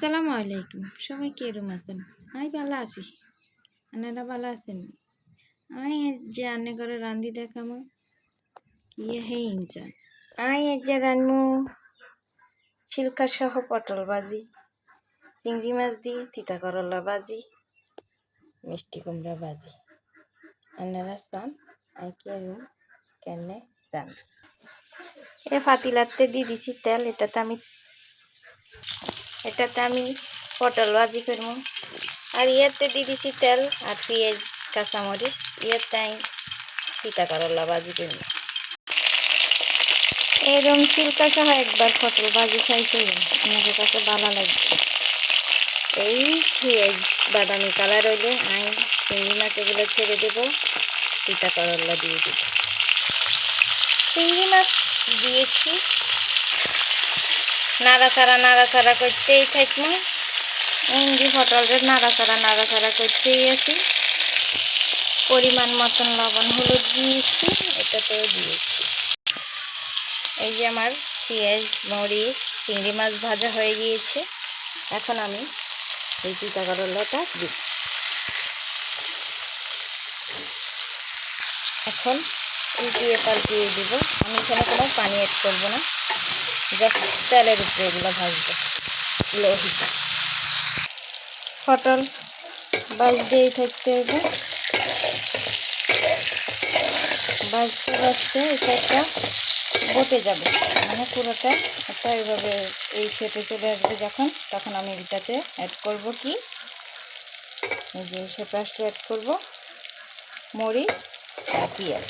আসসালামু আলাইকুম। সবাই কেরম আছেন? আমি ভালো আছি। আপনারা ভালো আছেন? আমি যে রান্না করে রান্ধি দেখামো কি হে ইনসান। আমি যে রান্নু ছিলকা সহ পটল ভাজি, চিংড়ি মাছ দিয়ে তিতা করলা ভাজি, মিষ্টি কুমড়া ভাজি। আপনারা চান আমি কেরম কেনে রান্ধি। এ পাতিলাতে দিয়ে দিছি তেল। এটাতে আমি পটল ভাজি করবো। আর ইয়াতে দিয়ে দিছি তেল আর পেঁয়াজ কাঁচামরিচ। ইয়াতে আমি তিতা করলা ভাজি করব। এরকম চিলকা সহ একবার পটল ভাজি খাইছিলাম, আমাদের কাছে ভালো লাগছে। এই পেঁয়াজ বাদামি কালার হইলে আমি চিংড়ি মাছ এগুলো ছেড়ে দেবো, তিতা করলা দিয়ে দেব। চিংড়ি মাছ দিয়েছি, নাড়াচাড়া করতেই থাকবো। ইন্দি পটলের নাড়াচাড়া করতেই আছি। পরিমাণ মতন লবণ হলুদ দিয়েছি, এটাতেও দিয়েছি। এই যে আমার পেঁয়াজ মরিচ চিংড়ি মাছ ভাজা হয়ে গিয়েছে। এখন আমি এই তিতা করলাটা দিই। এখন উল্টিয়ে পাল্টিয়ে দিব। আমি এখানে কোনো পানি অ্যাড করবো না, জাস্ট তেলের উপরে এগুলো ভাজবো লো হিটে। পটল ভাজতেই থাকতে হবে। ভাজতে এটা একটা বটে যাবে, মানে পুরোটা একটা এইভাবে এই শেপে চলে আসবে যখন, তখন আমি এটাতে অ্যাড করব কি এই যে শেপে আসলে অ্যাড করব মরিচ আর পেঁয়াজ।